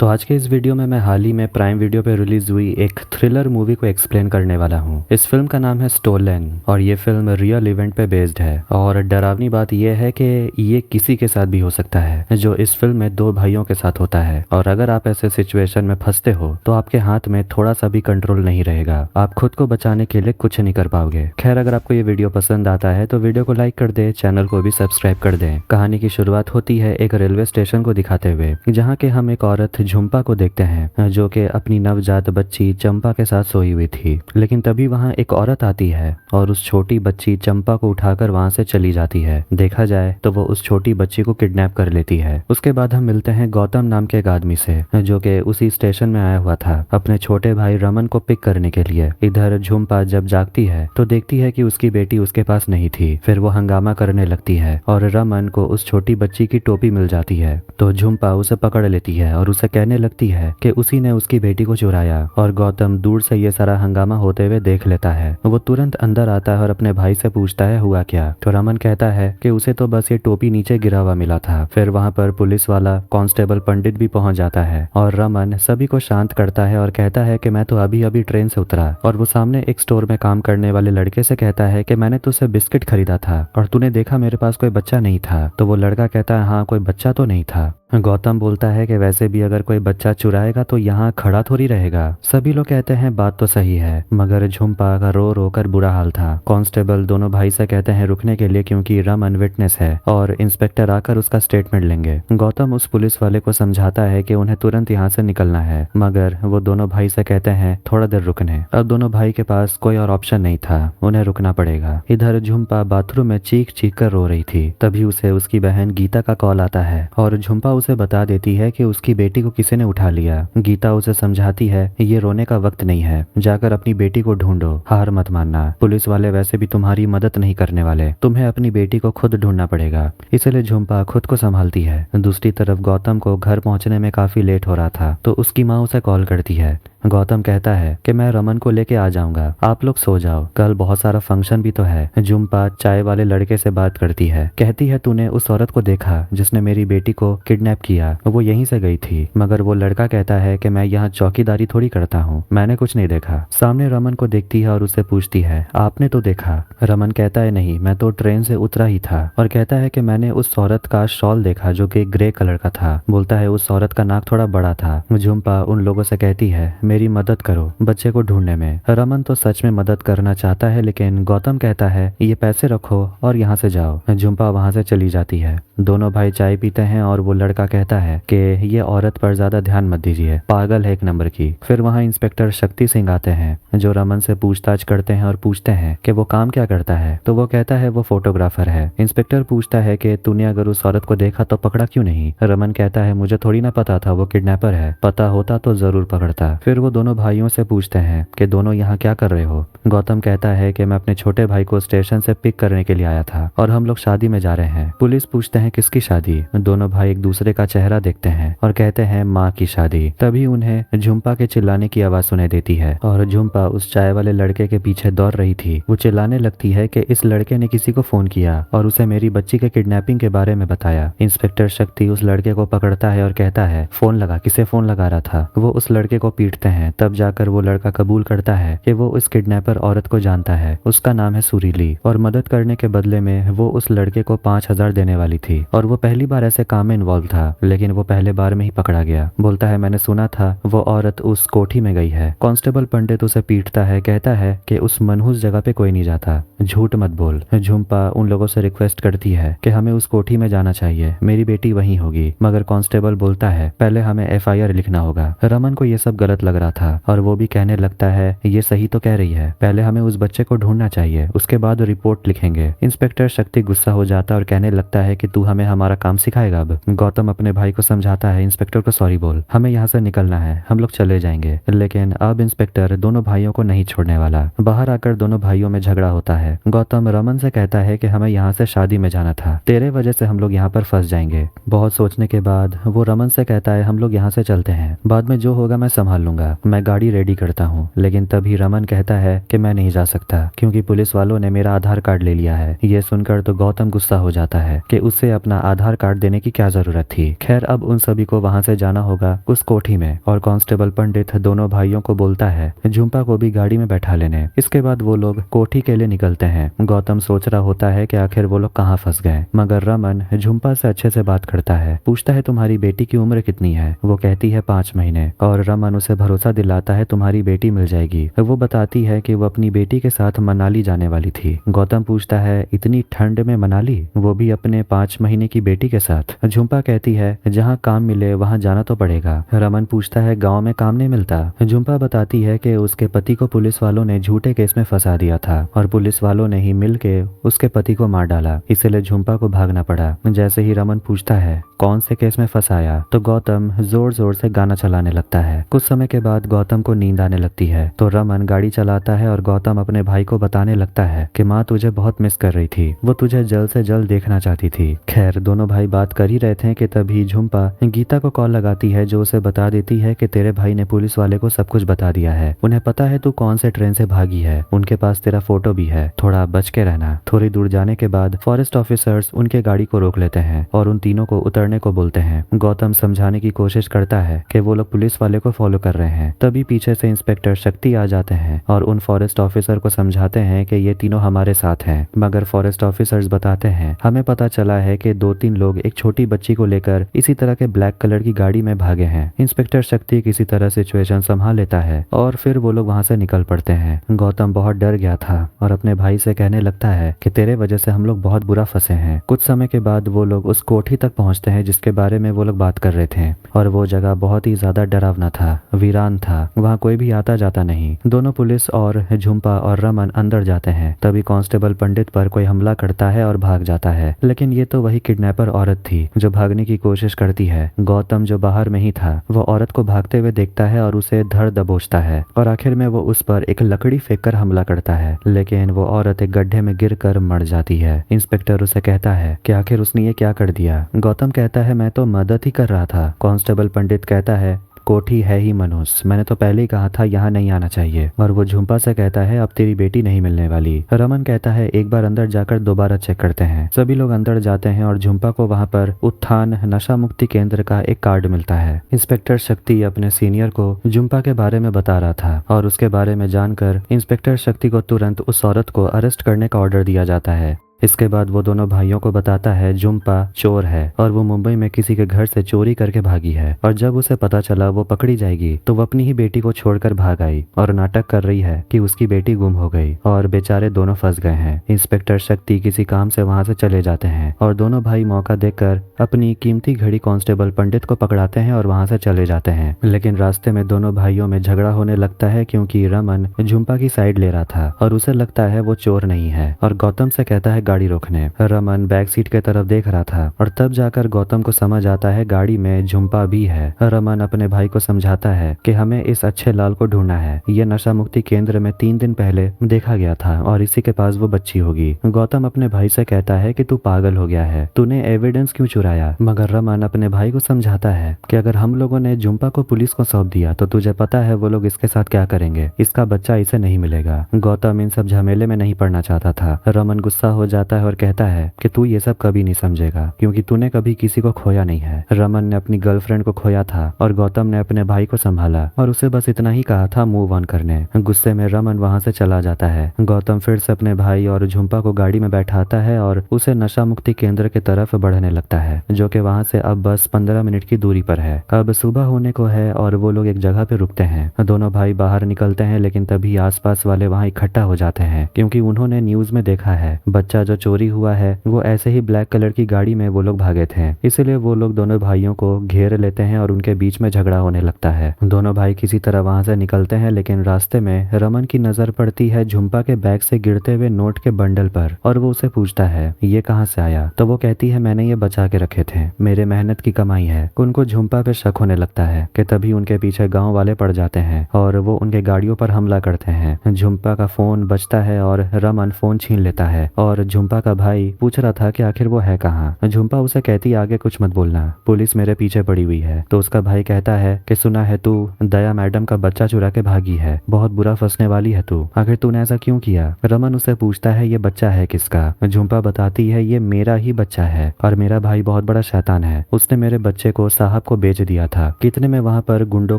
तो आज के इस वीडियो में मैं हाल ही में प्राइम वीडियो पे रिलीज हुई एक थ्रिलर मूवी को एक्सप्लेन करने वाला हूँ। इस फिल्म का नाम है स्टोलन और ये फिल्म रियल इवेंट पे बेस्ड है। और डरावनी बात यह है कि ये किसी के साथ भी हो सकता है, जो इस फिल्म में दो भाइयों के साथ होता है। और अगर आप ऐसे सिचुएशन में फंसते हो तो आपके हाथ में थोड़ा सा भी कंट्रोल नहीं रहेगा। आप खुद को बचाने के लिए कुछ नहीं कर पाओगे। खैर, अगर आपको ये वीडियो पसंद आता है तो वीडियो को लाइक कर दे, चैनल को भी सब्सक्राइब कर दे। कहानी की शुरुआत होती है एक रेलवे स्टेशन को दिखाते हुए, जहाँ के हम एक औरत झुम्पा को देखते हैं जो कि अपनी नवजात बच्ची चंपा के साथ सोई हुई थी। लेकिन तभी वहां एक औरत आती है और उस छोटी बच्ची चंपा को उठाकर वहां से चली जाती है। देखा जाए तो वो उस छोटी बच्ची को किडनैप कर लेती है। उसके बाद हम मिलते हैं गौतम नाम के एक आदमी से, जो कि उसी स्टेशन में आया हुआ था अपने छोटे भाई रमन को पिक करने के लिए। इधर झुम्पा जब जागती है तो देखती है कि उसकी बेटी उसके पास नहीं थी। फिर वो हंगामा करने लगती है और रमन को उस छोटी बच्ची की टोपी मिल जाती है। तो झुम्पा उसे पकड़ लेती है और उसे कहने लगती है कि उसी ने उसकी बेटी को चुराया। और गौतम दूर से ये सारा हंगामा होते हुए देख लेता है। वो तुरंत अंदर आता है और अपने भाई से पूछता है हुआ क्या। तो रमन कहता है कि उसे तो बस ये टोपी नीचे गिरा हुआ मिला था। फिर वहां पर पुलिस वाला कांस्टेबल पंडित भी पहुंच जाता है और रमन सभी को शांत करता है और कहता है कि मैं तो अभी अभी ट्रेन से उतरा। और वो सामने एक स्टोर में काम करने वाले लड़के से कहता है कि मैंने तुझसे बिस्किट खरीदा था और तूने देखा मेरे पास कोई बच्चा नहीं था। तो वो लड़का कहता है हाँ, कोई बच्चा तो नहीं था। गौतम बोलता है कि वैसे भी अगर कोई बच्चा चुराएगा तो यहाँ खड़ा थोड़ी रहेगा। सभी लोग कहते हैं बात तो सही है, मगर झुम्पा का रो रो कर बुरा हाल था। कांस्टेबल दोनों भाई से कहते हैं रुकने के लिए, क्योंकि रमन विटनेस है और इंस्पेक्टर आकर उसका स्टेटमेंट लेंगे। गौतम उस पुलिस वाले को समझाता है कि उन्हें तुरंत यहाँ से निकलना है, मगर वो दोनों भाई से कहते हैं थोड़ा देर रुकने। अब दोनों भाई के पास कोई और ऑप्शन नहीं था, उन्हें रुकना पड़ेगा। इधर झुम्पा बाथरूम में चीख चीख कर रो रही थी। तभी उसे उसकी बहन गीता का कॉल आता है और झुम्पा उसे बता देती है कि उसकी बेटी को किसी ने उठा लिया। गीता उसे समझाती है ये रोने का वक्त नहीं है, जाकर अपनी बेटी को ढूंढो, हार मत मानना। पुलिस वाले वैसे भी तुम्हारी मदद नहीं करने वाले, तुम्हें अपनी बेटी को खुद ढूंढना पड़ेगा। इसलिए झुम्पा खुद को संभालती है। दूसरी तरफ गौतम को घर पहुंचने में काफी लेट हो रहा था, तो उसकी माँ उसे कॉल करती है। गौतम कहता है कि मैं रमन को लेके आ जाऊंगा, आप लोग सो जाओ, कल बहुत सारा फंक्शन भी तो है। झुम्पा चाय वाले लड़के से बात करती है, कहती है तूने उस औरत को देखा जिसने मेरी बेटी को किडनैप किया? वो यहीं से गई थी। मगर वो लड़का कहता है कि मैं यहाँ चौकीदारी थोड़ी करता हूँ, मैंने कुछ नहीं देखा। सामने रमन को देखती है और उससे पूछती है आपने तो देखा? रमन कहता है नहीं, मैं तो ट्रेन से उतरा ही था। और कहता है कि मैंने उस औरत का शॉल देखा जो कि ग्रे कलर का था। बोलता है उस औरत का नाक थोड़ा बड़ा था। झुम्पा उन लोगों से कहती है मेरी मदद करो बच्चे को ढूंढने में। रमन तो सच में मदद करना चाहता है, लेकिन गौतम कहता है ये पैसे रखो और यहाँ से जाओ। झुम्पा वहां से चली जाती है। दोनों भाई चाय पीते हैं और वो लड़का कहता है कि ये औरत पर ज्यादा ध्यान मत दीजिए, पागल है एक नंबर की। फिर वहाँ इंस्पेक्टर शक्ति सिंह आते हैं, जो रमन से पूछताछ करते हैं और पूछते हैं कि वो काम क्या करता है। तो वो कहता है वो फोटोग्राफर है। इंस्पेक्टर पूछता है कि तूने अगर उस औरत को देखा तो पकड़ा क्यों नहीं? रमन कहता है मुझे थोड़ी ना पता था वो किडनैपर है, पता होता तो जरूर पकड़ता। फिर वो दोनों भाइयों से पूछते हैं कि दोनों यहाँ क्या कर रहे हो? गौतम कहता है कि मैं अपने छोटे भाई को स्टेशन से पिक करने के लिए आया था और हम लोग शादी में जा रहे हैं। पुलिस पूछते हैं किसकी शादी? दोनों भाई एक दूसरे का चेहरा देखते हैं और कहते हैं माँ की शादी। तभी उन्हें झुम्पा के चिल्लाने की आवाज सुनाई देती है और झुम्पा उस चाय वाले लड़के के पीछे दौड़ रही थी। वो चिल्लाने लगती है कि इस लड़के ने किसी को फोन किया और उसे मेरी बच्ची के किडनैपिंग के बारे में बताया। इंस्पेक्टर शक्ति उस लड़के को पकड़ता है और कहता है फोन लगा, किसे फोन लगा रहा था? वो उस लड़के को पीटते हैं। तब जाकर वो लड़का कबूल करता है कि वो उस किडनैपर औरत को जानता है, उसका नाम है सुरीली, और मदद करने के बदले में वो उस लड़के को 5,000 देने वाली थी। और वो पहली बार ऐसे काम में इन्वॉल्व था, लेकिन वो पहले बार में ही पकड़ा गया। बोलता है मैंने सुना था वो औरत उस कोठी में गई है। कांस्टेबल पंडित उसे पीटता है, कहता है कि उस मनहूस जगह पे कोई नहीं जाता, झूठ मत बोल। झुम्पा उन लोगों से रिक्वेस्ट करती है कि हमें उस कोठी में जाना चाहिए, मेरी बेटी वहीं होगी। मगर कांस्टेबल बोलता है पहले हमें FIR लिखना होगा। रमन को ये सब गलत लग रहा था और वो भी कहने लगता है ये सही तो कह रही है, पहले हमें उस बच्चे को ढूंढना चाहिए, उसके बाद रिपोर्ट लिखेंगे। इंस्पेक्टर शक्ति गुस्सा हो जाता और कहने लगता है कि तू हमें हमारा काम सिखाएगा अब। गौतम अपने भाई को समझाता है इंस्पेक्टर को सॉरी बोल, हमें यहाँ से निकलना है, हम लोग चले जाएंगे। लेकिन अब इंस्पेक्टर दोनों भाइयों को नहीं छोड़ने वाला। बाहर आकर दोनों भाइयों में झगड़ा होता है। गौतम रमन से कहता है कि हमें यहाँ से शादी में जाना था, तेरे वजह से हम लोग यहाँ पर फंस जाएंगे। बहुत सोचने के बाद वो रमन से कहता है हम लोग यहाँ से चलते हैं, बाद में जो होगा मैं संभाल लूंगा। था, मैं गाड़ी रेडी करता हूँ। लेकिन तभी रमन कहता है कि मैं नहीं जा सकता क्योंकि पुलिस वालों ने मेरा आधार कार्ड ले लिया है। ये सुनकर तो गौतम गुस्सा हो जाता है कि उसे अपना आधार कार्ड देने की क्या जरूरत थी। खैर अब उन सभी को वहां से जाना होगा उस कोठी में और कांस्टेबल पंडित दोनों भाइयों को बोलता है झुम्पा को भी गाड़ी में बैठा लेने। इसके बाद वो लोग कोठी के लिए निकलते हैं। गौतम सोच रहा होता है कि आखिर वो लोग कहाँ फंस गए, मगर रमन झुम्पा से अच्छे से बात करता है, पूछता है तुम्हारी बेटी की उम्र कितनी है। वो कहती है 5 महीने और रमन उसे भरोसा दिलाता है तुम्हारी बेटी मिल जाएगी। वो बताती है कि वो अपनी बेटी के साथ मनाली जाने वाली थी। गौतम पूछता है इतनी ठंड में मनाली, वो भी अपने 5 महीने की बेटी के साथ। झुम्पा कहती है जहाँ काम मिले वहाँ जाना तो पड़ेगा। रमन पूछता है गाँव में काम नहीं मिलता। झुम्पा बताती है कि उसके पति को पुलिस वालों ने झूठे केस में फंसा दिया था और पुलिस वालों ने ही मिल के उसके पति को मार डाला, इसलिए झुम्पा को भागना पड़ा। जैसे ही रमन पूछता है कौन से केस में फंसाया तो गौतम जोर जोर से गाना चलाने लगता है। कुछ समय के बाद गौतम को नींद आने लगती है तो रमन गाड़ी चलाता है और गौतम अपने भाई को बताने लगता है कि माँ तुझे बहुत मिस कर रही थी, वो तुझे जल्द से जल्द देखना चाहती थी। खैर दोनों भाई बात कर ही रहे थे कि तभी झुम्पा गीता को कॉल लगाती है जो उसे बता देती है कि तेरे भाई ने पुलिस वाले को सब कुछ बता दिया है, उन्हें पता है तू कौन से ट्रेन से भागी है, उनके पास तेरा फोटो भी है, थोड़ा बच के रहना। थोड़ी दूर जाने के बाद फॉरेस्ट ऑफिसर्स उनके गाड़ी को रोक लेते हैं और उन तीनों को उतरने को बोलते हैं। गौतम समझाने की कोशिश करता है कि वो लोग पुलिस वाले को फॉलो कर रहे हैं। तभी पीछे से इंस्पेक्टर शक्ति आ जाते हैं और उन फॉरेस्ट ऑफिसर को समझाते हैं कि ये तीनों हमारे साथ हैं। मगर फॉरेस्ट ऑफिसर्स बताते हैं हमें पता चला है कि 2-3 लोग एक छोटी बच्ची को लेकर इसी तरह के ब्लैक कलर की गाड़ी में भागे हैं। इंस्पेक्टर शक्ति किसी तरह सिचुएशन संभाल लेता है और फिर वो लोग वहां से निकल पड़ते हैं। गौतम बहुत डर गया था और अपने भाई से कहने लगता है कि तेरे वजह से हम लोग बहुत बुरा फंसे हैं। कुछ समय के बाद वो लोग उस कोठी तक पहुंचते हैं जिसके बारे में वो लोग बात कर रहे थे और वो जगह बहुत ही ज्यादा डरावना था, वीरान था, वहाँ कोई भी आता जाता नहीं। दोनों पुलिस और झुम्पा और रमन अंदर जाते हैं। तभी कांस्टेबल पंडित पर कोई हमला करता है और भाग जाता है, लेकिन ये तो वही किडनैपर औरत थी जो भागने की कोशिश करती है। गौतम जो बाहर में ही था वो औरत को भागते हुए देखता है और उसे धर दबोचता है और आखिर में वो उस पर एक लकड़ी फेंककर हमला करता है, लेकिन वो औरत एक गड्ढे में गिरकर मर जाती है। इंस्पेक्टर उसे कहता है कि आखिर उसने ये क्या कर दिया। गौतम कहता है मैं तो मदद ही कर रहा था। कांस्टेबल पंडित कहता है कोठी है ही मनुष्य, मैंने तो पहले ही कहा था यहाँ नहीं आना चाहिए। और वो झुम्पा से कहता है अब तेरी बेटी नहीं मिलने वाली। रमन कहता है एक बार अंदर जाकर दोबारा चेक करते हैं। सभी लोग अंदर जाते हैं और झुम्पा को वहाँ पर उत्थान नशा मुक्ति केंद्र का एक कार्ड मिलता है। इंस्पेक्टर शक्ति अपने सीनियर को झुम्पा के बारे में बता रहा था और उसके बारे में जानकर इंस्पेक्टर शक्ति को तुरंत उस औरत को अरेस्ट करने का ऑर्डर दिया जाता है। इसके बाद वो दोनों भाइयों को बताता है झुम्पा चोर है और वो मुंबई में किसी के घर से चोरी करके भागी है और जब उसे पता चला वो पकड़ी जाएगी तो वो अपनी ही बेटी को छोड़कर भाग आई और नाटक कर रही है कि उसकी बेटी गुम हो गई और बेचारे दोनों फंस गए हैं। इंस्पेक्टर शक्ति किसी काम से वहां से चले जाते हैं और दोनों भाई मौका देखकर अपनी कीमती घड़ी कांस्टेबल पंडित को पकड़ाते हैं और वहां से चले जाते हैं। लेकिन रास्ते में दोनों भाइयों में झगड़ा होने लगता है क्योंकि रमन झुम्पा की साइड ले रहा था और उसे लगता है वो चोर नहीं है और गौतम से कहता है गाड़ी रोकने। रमन बैक सीट के तरफ देख रहा था और तब जाकर गौतम को समझ आता है गाड़ी में झुम्पा भी है। रमन अपने भाई को समझाता है कि हमें इस अच्छे लाल को ढूंढना है, ये नशा मुक्ति केंद्र में 3 दिन पहले देखा गया था और इसी के पास वो बच्ची होगी। गौतम अपने भाई से कहता है कि तू पागल हो गया है, तूने एविडेंस क्यों चुराया। मगर रमन अपने भाई को समझाता है कि अगर हम लोगों ने झुम्पा को पुलिस को सौंप दिया तो तुझे पता है वो लोग इसके साथ क्या करेंगे, इसका बच्चा इसे नहीं मिलेगा। गौतम इन सब झमेले में नहीं पड़ना चाहता था। रमन गुस्सा हो जाता है और कहता है कि तू ये सब कभी नहीं समझेगा क्योंकि तूने कभी किसी को खोया नहीं है। रमन ने अपनी गर्लफ्रेंड को खोया था और गौतम ने अपने भाई को संभाला और उसे बस इतना ही कहा था मूव ऑन करने। गुस्से में रमन वहां से चला जाता है। गौतम फिर से अपने भाई और झुम्पा को गाड़ी में बैठाता है और उसे नशा मुक्ति केंद्र की तरफ बढ़ने लगता है जो कि वहां से अब बस 15 मिनट की दूरी पर है। अब सुबह होने को है और वो लोग एक जगह पे रुकते हैं। दोनों भाई बाहर निकलते हैं लेकिन तभी आसपास वाले वहां इकट्ठा हो जाते हैं क्योंकि उन्होंने न्यूज में देखा है बच्चा जो चोरी हुआ है वो ऐसे ही ब्लैक कलर की गाड़ी में वो लोग भागे थे। इसलिए वो लोग दोनों भाइयों को घेर लेते हैं और उनके बीच में झगड़ा होने लगता है। दोनों भाई किसी तरह वहां से निकलते हैं लेकिन रास्ते में रमन की नजर पड़ती है झुम्पा के बैग से गिरते हुए नोट के बंडल पर और वो उसे पूछता है ये कहाँ से आया। तो वो कहती है मैंने ये बचा के रखे थे, मेरे मेहनत की कमाई है। उनको झुम्पा पे शक होने लगता है कि तभी उनके पीछे गाँव वाले पड़ जाते हैं और वो उनके गाड़ियों पर हमला करते हैं। झुम्पा का फोन बजता है और रमन फोन छीन लेता है और झुम्पा का भाई पूछ रहा था कि आखिर वो है कहाँ। झुम्पा उसे कहती आगे कुछ मत बोलना, पुलिस मेरे पीछे पड़ी हुई है। तो उसका भाई कहता है कि सुना है तू दया मैडम का बच्चा चुरा के भागी है, बहुत बुरा फंसने वाली है तू, आखिर तूने ऐसा क्यों किया। रमन उससे पूछता है ये बच्चा है किसका। झुम्पा बताती है ये मेरा ही बच्चा है और मेरा भाई बहुत बड़ा शैतान है, उसने मेरे बच्चे को साहब को बेच दिया था। कितने में वहां पर गुंडों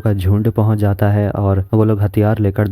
का झुंड पहुंच जाता है और वो लोग हथियार लेकर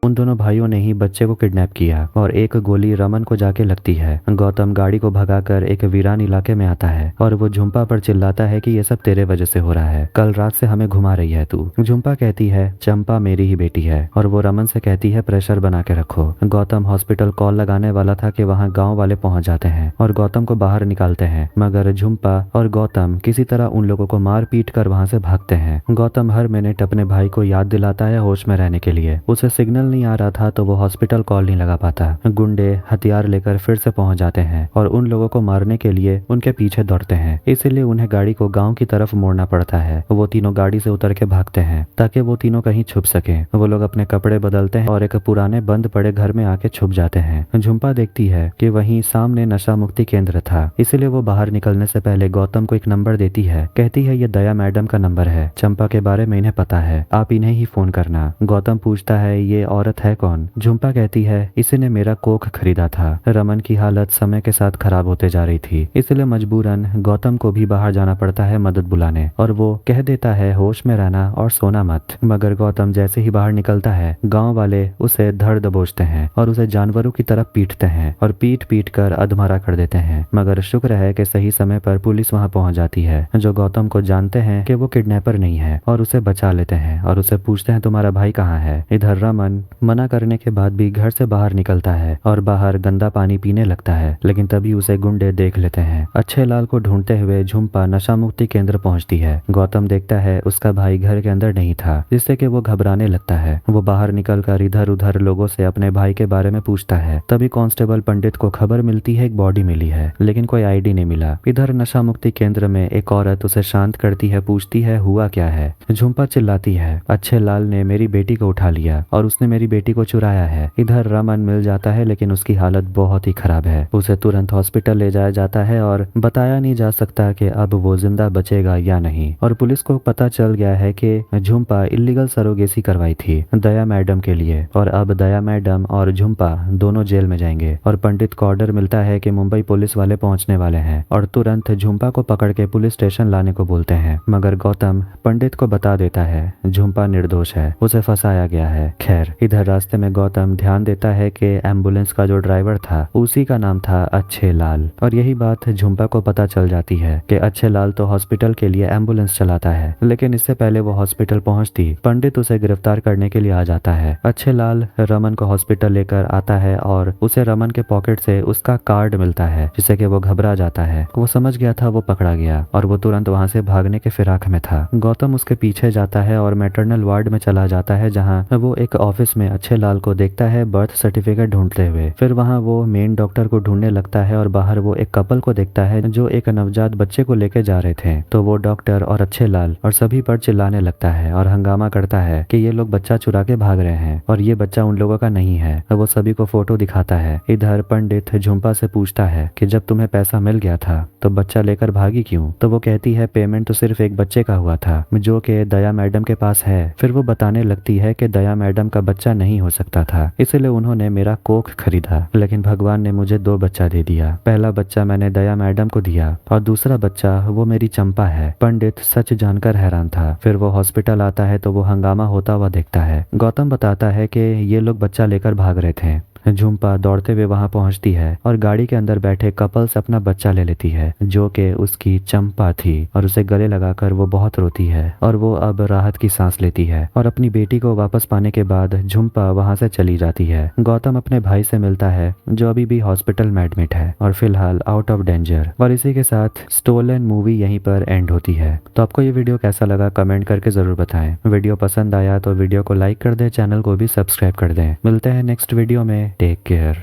उन दोनों भाइयों ने ही बच्चे को किडनैप किया और एक गोली रमन को जाके लगती है। गौतम गाड़ी को भगाकर एक वीरान इलाके में आता है और वो झुम्पा पर चिल्लाता है कि ये सब तेरे वजह से हो रहा है, कल रात से हमें घुमा रही है तू। झुम्पा कहती है चंपा मेरी ही बेटी है और वो रमन से कहती है प्रेशर बना के रखो। गौतम हॉस्पिटल कॉल लगाने वाला था कि वहाँ गाँव वाले पहुंच जाते हैं और गौतम को बाहर निकालते हैं, मगर झुम्पा और गौतम किसी तरह उन लोगों को मार पीट कर वहाँ से भागते हैं। गौतम हर मिनट अपने भाई को याद दिलाता है होश में रहने के लिए। उसे सिग्नल नहीं आ रहा था तो वो हॉस्पिटल कॉल नहीं लगा पाता। गुंडे हथियार लेकर फिर से पहुंच जाते हैं और उन लोगों को मारने के लिए उनके पीछे दौड़ते हैं, इसीलिए उन्हें गाड़ी को गांव की तरफ मोड़ना पड़ता है। वो तीनों गाड़ी से उतर के भागते हैं ताकि वो तीनों कहीं छुप सके। वो लोग अपने कपड़े बदलते हैं और एक पुराने बंद पड़े घर में आके छुप जाते हैं। झुम्पा देखती है कि वहीं सामने नशा मुक्ति केंद्र था, इसलिए वो बाहर निकलने से पहले गौतम को एक नंबर देती है। कहती है ये दया मैडम का नंबर है, चंपा के बारे में इन्हें पता है, आप इन्हें ही फोन करना। गौतम पूछता है ये औरत है कौन। झुम्पा कहती है इसी ने मेरा कोख खरीदा था। रमन की हालत समय के साथ खराब होते जा रही थी, इसलिए मजबूरन गौतम को भी बाहर जाना पड़ता है मदद बुलाने और वो कह देता है होश में रहना और सोना मत। मगर गौतम जैसे ही बाहर निकलता है गांव वाले उसे धड़ दबोचते हैं और उसे जानवरों की तरह पीटते हैं और पीट पीट कर अधमरा कर देते हैं। मगर शुक्र है कि सही समय पर पुलिस वहां पहुंच जाती है, जो गौतम को जानते हैं कि वो किडनैपर नहीं है और उसे बचा लेते हैं और उसे पूछते हैं तुम्हारा भाई कहाँ है। इधर रमन मना करने के बाद भी घर से बाहर निकलता है और बाहर गंदा पानी पीने लगता है, लेकिन तभी उसे गुंडे देख लेते हैं। अच्छे लाल को ढूंढते हुए झुम्पा नशा मुक्ति केंद्र पहुंचती है। गौतम देखता है उसका भाई घर के अंदर नहीं था, जिससे कि वो घबराने लगता है। वो बाहर निकलकर इधर उधर लोगों से अपने भाई के बारे में पूछता है। तभी कांस्टेबल पंडित को खबर मिलती है एक बॉडी मिली है, लेकिन कोई आईडी नहीं मिला। इधर नशा मुक्ति केंद्र में एक औरत उसे शांत करती है, पूछती है हुआ क्या है। झुम्पा चिल्लाती है अच्छे लाल ने मेरी बेटी को उठा लिया और उसने मेरी बेटी को चुराया है। इधर रमन मिल जाता है लेकिन उसकी हालत बहुत ही खराब है। उसे तुरंत हॉस्पिटल ले जाया जाता है और बताया नहीं जा सकता कि अब वो जिंदा बचेगा या नहीं। और पुलिस को पता चल गया है कि झुम्पा इलीगल सरोगेसी करवाई थी दया मैडम के लिए और अब दया मैडम और झुम्पा दोनों जेल में जाएंगे। और पंडित को ऑर्डर मिलता है कि मुंबई पुलिस वाले पहुंचने वाले हैं और तुरंत झुम्पा को पकड़ के पुलिस स्टेशन लाने को बोलते हैं। मगर गौतम पंडित को बता देता है झुम्पा निर्दोष है, उसे फंसाया गया है। खैर इधर रास्ते में गौतम ध्यान देता है कि एम्बुलेंस का जो ड्राइवर था उसी का नाम था अच्छे लाल और यही बात झुम्पा को पता चल जाती है कि अच्छे लाल तो हॉस्पिटल के लिए एम्बुलेंस चलाता है। लेकिन इससे पहले वो हॉस्पिटल पहुंचती पंडित उसे गिरफ्तार करने के लिए आ जाता है। अच्छे लाल रमन को हॉस्पिटल लेकर आता है और उसे रमन के पॉकेट से उसका कार्ड मिलता है, जिससे कि वो घबरा जाता है। वो समझ गया था वो पकड़ा गया और वो तुरंत वहां से भागने के फिराक में था। गौतम उसके पीछे जाता है और मैटरनल वार्ड में चला जाता है, जहाँ वो एक ऑफिस में अच्छे लाल को देखता है बर्थ सर्टिफिकेट ढूंढते हुए। फिर वहाँ वो मेन डॉक्टर को ढूंढने लगता है और बाहर वो एक कपल को देखता है जो एक नवजात बच्चे को लेके जा रहे थे। तो वो डॉक्टर और अच्छे लाल और सभी पर चिल्लाने लगता है और हंगामा करता है कि ये लोग बच्चा चुरा के भाग रहे हैं और ये बच्चा उन लोगों का नहीं है। वो सभी को फोटो दिखाता है। इधर पंडित झुम्पा से पूछता है कि जब तुम्हें पैसा मिल गया था तो बच्चा लेकर भागी क्यों। तो वो कहती है पेमेंट तो सिर्फ एक बच्चे का हुआ था जो कि दया मैडम के पास है। फिर वो बताने लगती है कि दया मैडम का बच्चा नहीं हो सकता था, इसलिए उन्होंने मेरा कोख खरीदा, लेकिन भगवान ने मुझे 2 बच्चा दे दिया। पहला बच्चा मैंने दया मैडम को दिया और दूसरा बच्चा वो मेरी चंपा है। पंडित सच जानकर हैरान था। फिर वो हॉस्पिटल आता है तो वो हंगामा होता हुआ देखता है। गौतम बताता है कि ये लोग बच्चा लेकर भाग रहे थे। झुम्पा दौड़ते हुए वहां पहुंचती है और गाड़ी के अंदर बैठे कपल से अपना बच्चा ले लेती है जो कि उसकी चंपा थी और उसे गले लगाकर वो बहुत रोती है और वो अब राहत की सांस लेती है और अपनी बेटी को वापस पाने के बाद झुम्पा वहां से चली जाती है। गौतम अपने भाई से मिलता है जो अभी भी हॉस्पिटल में एडमिट है और फिलहाल आउट ऑफ डेंजर। और इसी के साथ स्टोलन मूवी यहीं पर एंड होती है। तो आपको ये वीडियो कैसा लगा कमेंट करके जरूर बताएं। वीडियो पसंद आया तो वीडियो को लाइक कर दें, चैनल को भी सब्सक्राइब कर दें। मिलते हैं नेक्स्ट वीडियो में। Take care.